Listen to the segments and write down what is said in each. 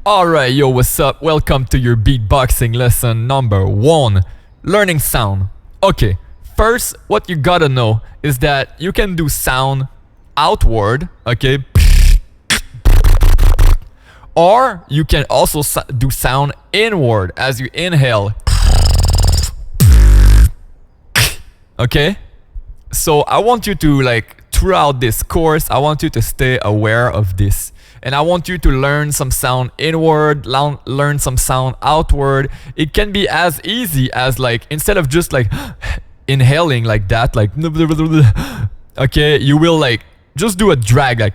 Alright, yo, what's up? Welcome to your beatboxing lesson number 1. Learning sound. Okay, first, what you gotta know is that you can do sound outward, okay? Or you can also do sound inward as you inhale. Okay? So I want you to throughout this course, I want you to stay aware of this. And I want you to learn some sound inward, learn some sound outward. It can be as easy as instead of just inhaling like that, okay, you will just do a drag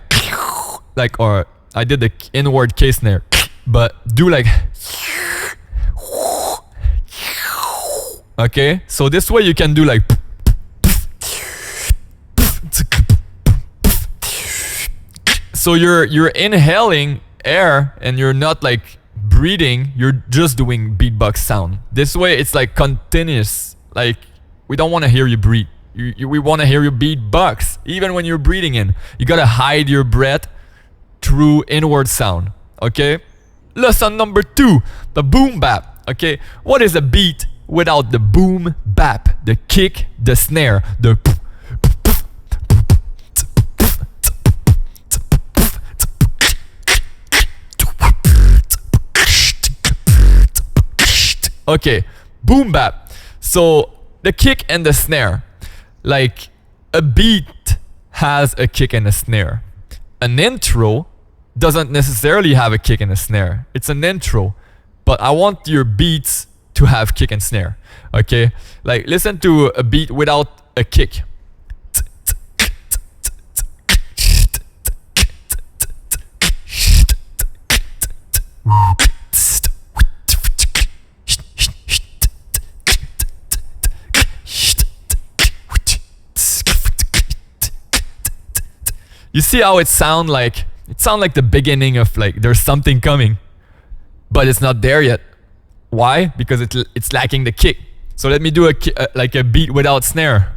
or I did the inward case snare, but do okay, so this way you can do so you're inhaling air and you're not breathing, you're just doing beatbox sound. This way it's continuous. We don't want to hear you breathe. We want to hear you beatbox. Even when you're breathing in, you gotta hide your breath through inward sound. Okay? Lesson number 2, the boom bap. Okay? What is a beat without the boom bap? The kick, the snare, the okay, boom bap. So the kick and the snare, a beat has a kick and a snare. An intro doesn't necessarily have a kick and a snare. It's an intro, but I want your beats to have kick and snare. Okay, listen to a beat without a kick. You see how it sounds like the beginning of there's something coming, but it's not there yet. Why? Because it's lacking the kick. So let me do a beat without snare.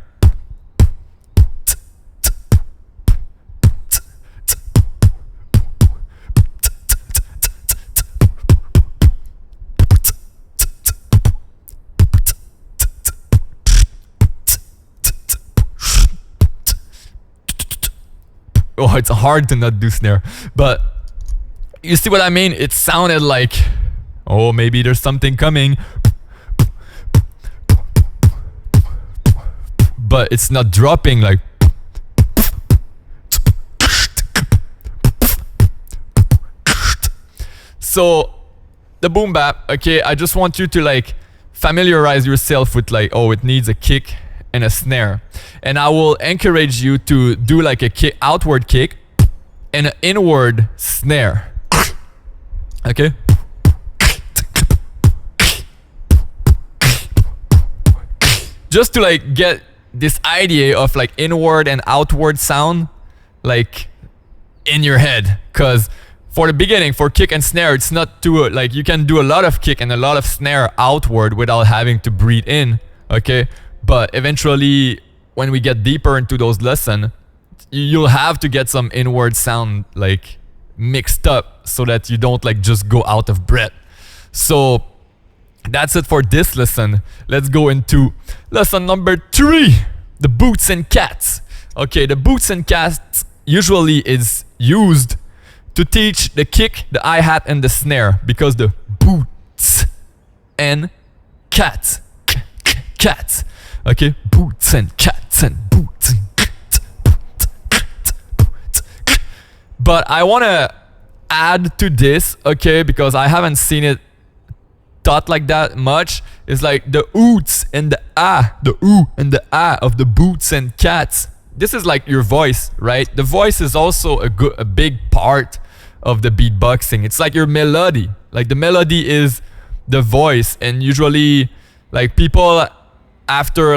Oh, it's hard to not do snare, but you see what I mean? It sounded oh, maybe there's something coming, but it's not dropping So the boom bap, okay, I just want you to familiarize yourself with oh, it needs a kick and a snare, and I will encourage you to do a outward kick and an inward snare. Okay, just to get this idea of inward and outward sound in your head, because for the beginning, for kick and snare, it's not too you can do a lot of kick and a lot of snare outward without having to breathe in. Okay, but eventually, when we get deeper into those lessons, you'll have to get some inward sound mixed up so that you don't just go out of breath. So that's it for this lesson. Let's go into lesson number 3, the boots and cats. Okay, the boots and cats usually is used to teach the kick, the hi-hat, and the snare, because the boots and cats. Cats. Okay, boots and cats and boots and cats. But I want to add to this, okay, because I haven't seen it taught like that much. It's the oots and the the oo and the of the boots and cats. This is your voice, right? The voice is also a big part of the beatboxing. It's your melody. The melody is the voice, and usually people after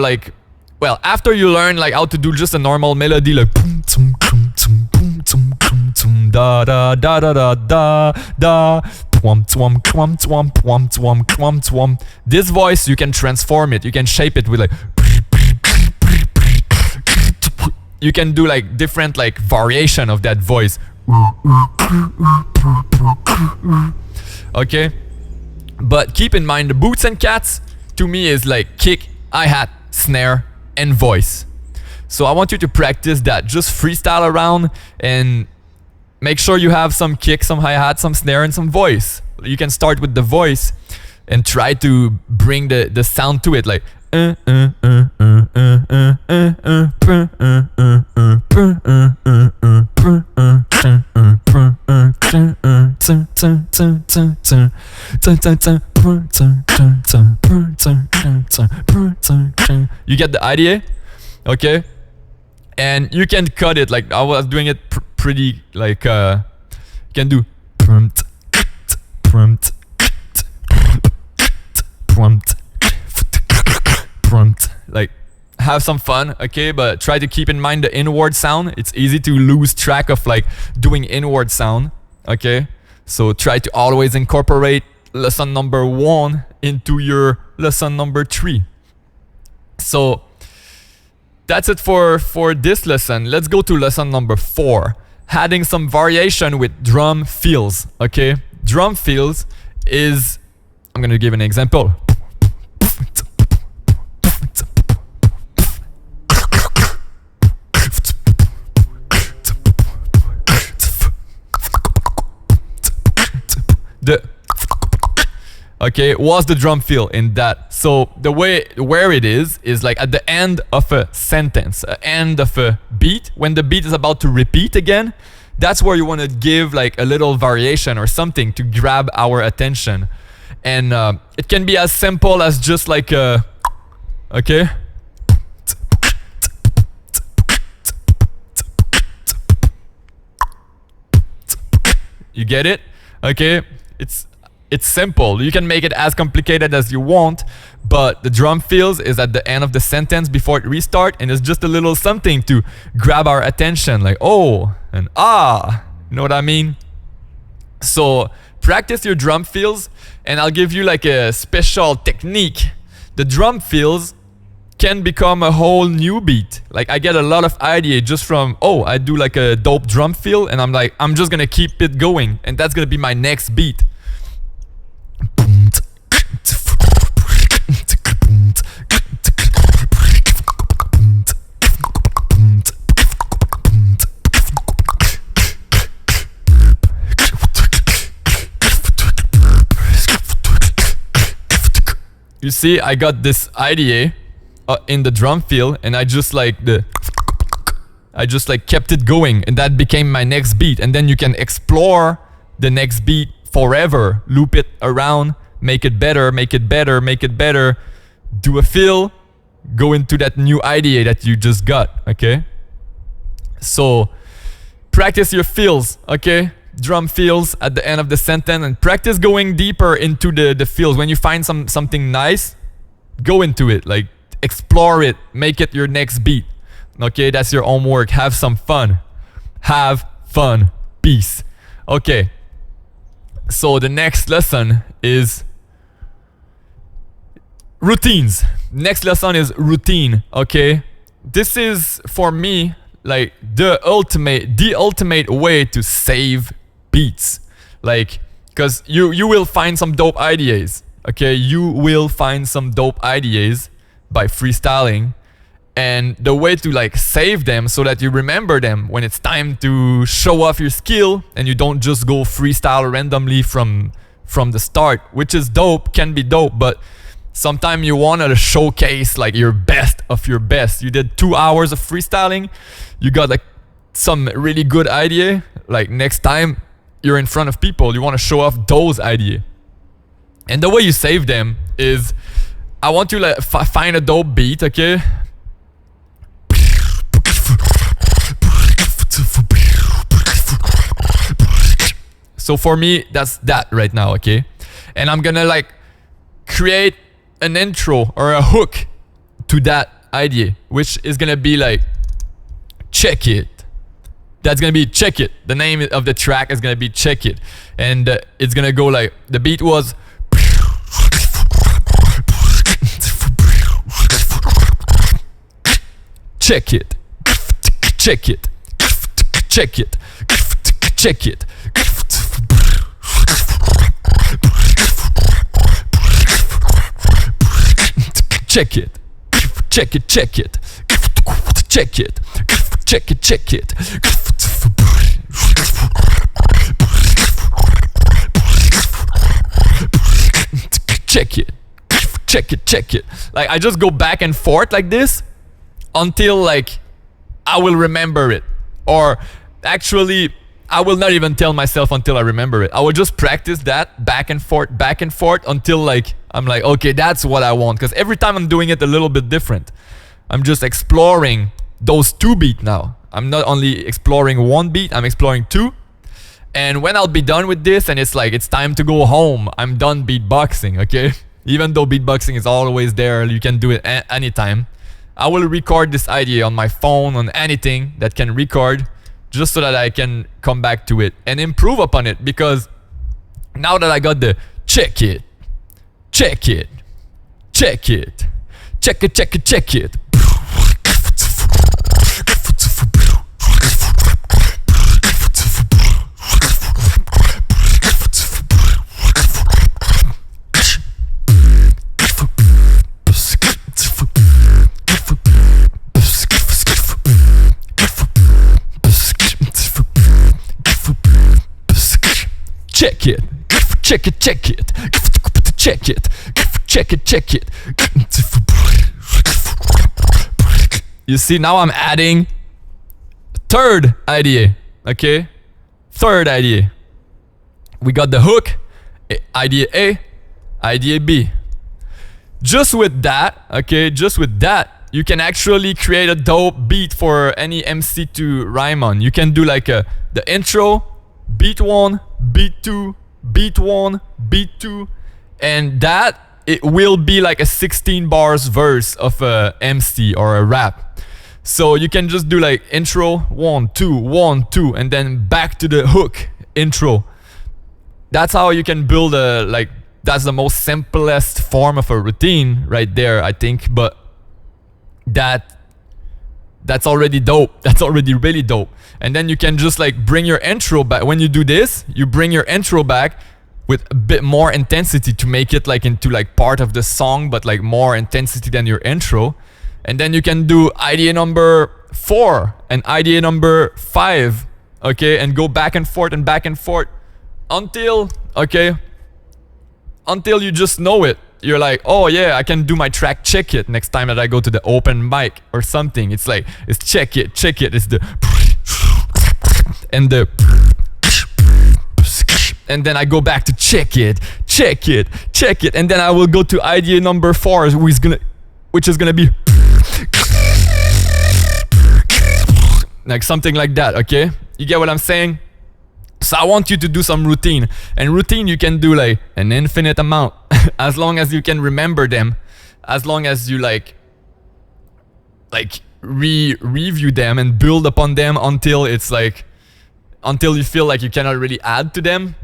after you learn how to do just a normal melody boom tum tum tum boom tum tum tum da da da da da da da twum twum twum twum twum twum twum twum. This voice, you can transform it, you can shape it with you can do different variation of that voice. okay? But keep in mind, the boots and cats to me is like kick, hi-hat, snare, and voice. So I want you to practice that. Just freestyle around and make sure you have some kick, some hi-hat, some snare, and some voice. You can start with the voice and try to bring the sound to it, like you get the idea, okay? And you can cut it, like I was doing it pretty, like you can do prompt, like have some fun, okay? But try to keep in mind the inward sound. It's easy to lose track of like doing inward sound, okay? So try to always incorporate lesson number 1 into your lesson number 3. So that's it for this lesson. Let's go to lesson number 4. Adding some variation with drum fills, okay? Drum fills is, I'm gonna give an example. Okay, what's the drum fill in that? So the way where it is like at the end of a sentence, end of a beat, when the beat is about to repeat again. That's where you want to give like a little variation or something to grab our attention. And it can be as simple as just like a, okay? You get it? Okay, it's simple. You can make it as complicated as you want, but the drum fills is at the end of the sentence before it restart, and it's just a little something to grab our attention, like oh and ah, you know what I mean? So practice your drum fills, and I'll give you like a special technique. The drum fills can become a whole new beat. Like I get a lot of idea just from, oh, I do like a dope drum fill, and I'm like, I'm just gonna keep it going, and that's gonna be my next beat. You see, I got this idea in the drum fill, and I just like kept it going, and that became my next beat. And then you can explore the next beat forever, loop it around, make it better, make it better, make it better, do a fill, go into that new idea that you just got, okay? So practice your fills, okay? Drum fills at the end of the sentence, and practice going deeper into the fills. When you find something nice, go into it, like explore it, make it your next beat, okay? That's your homework. Have some fun. Have fun. Peace. Okay. So the next lesson is routines. Next lesson is routine, okay? This is for me like the ultimate way to save beats. Like, cause you will find some dope ideas, okay? You will find some dope ideas by freestyling, and the way to like save them so that you remember them when it's time to show off your skill, and you don't just go freestyle randomly from the start, which is dope, can be dope, but sometimes you want to showcase like your best of your best. You did 2 hours of freestyling, you got like some really good idea, like next time you're in front of people, you want to show off those ideas. And the way you save them is, I want you to like, find a dope beat, okay? So for me, that's that right now, okay? And I'm gonna like create an intro or a hook to that idea, which is gonna be like, check it. That's gonna be check it. The name of the track is gonna be check it. And it's gonna go like, the beat was check it, check it, check it, check it. check it, check it, check it, check it, check it, check it. Check it, check it, check it. Like I just go back and forth like this until like I will remember it. Or actually, I will not even tell myself until I remember it. I will just practice that back and forth until like I'm like, okay, that's what I want. Because every time I'm doing it a little bit different. I'm just exploring those 2 beats now. I'm not only exploring 1 beat, I'm exploring 2. And when I'll be done with this and it's like it's time to go home, I'm done beatboxing, okay? Even though beatboxing is always there, you can do it anytime. I will record this idea on my phone, on anything that can record, just so that I can come back to it and improve upon it. Because now that I got the check it, check it, check it, check it, check it, check it. Check it, check it, check it, check it, check it, check it. You see, now I'm adding 3rd idea, okay? 3rd idea. We got the hook, idea A, idea B. Just with that, okay, just with that, you can actually create a dope beat for any MC to rhyme on. You can do like the intro, beat 1, beat 2, beat 1, beat 2, and that it will be like a 16 bars verse of a MC or a rap. So you can just do like intro 1 2 1 2 and then back to the hook intro. That's how you can build a like that's the most simplest form of a routine right there, I think, but that's already dope. That's already really dope. And then you can just like bring your intro back. When you do this, you bring your intro back with a bit more intensity to make it like into like part of the song, but like more intensity than your intro. And then you can do idea number 4 and idea number 5, okay, and go back and forth until, okay, until you just know it. You're like, oh yeah, I can do my track check it next time that I go to the open mic or something. It's like, it's check it, it's the and the and then I go back to check it, and then I will go to idea number 4, which is gonna be like something like that, okay? You get what I'm saying? So I want you to do some routine. And routine you can do like an infinite amount as long as you can remember them, as long as you like review them and build upon them until it's like until you feel like you cannot really add to them,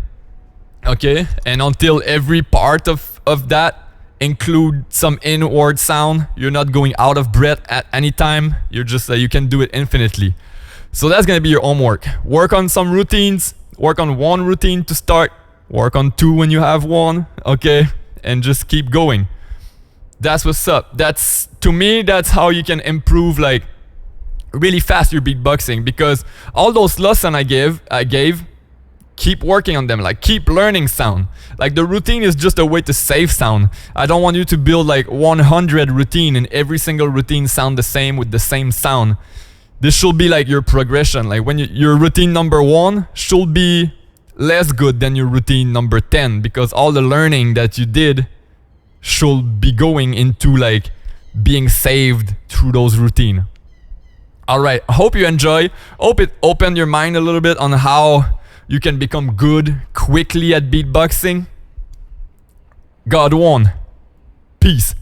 okay? And until every part of that include some inward sound. You're not going out of breath at any time. You're just you can do it infinitely. So that's gonna be your homework. Work on some routines. Work on 1 routine to start. Work on 2 when you have 1, okay? And just keep going. That's what's up. That's, to me, that's how you can improve like really fast your beatboxing, because all those lessons I gave, keep working on them, like keep learning sound. Like the routine is just a way to save sound. I don't want you to build like 100 routine and every single routine sound the same with the same sound. This should be like your progression. Like when your routine number 1 should be less good than your routine number 10, because all the learning that you did should be going into like being saved through those routine. All right, I hope you enjoy. Hope it opened your mind a little bit on how you can become good quickly at beatboxing. God won. Peace.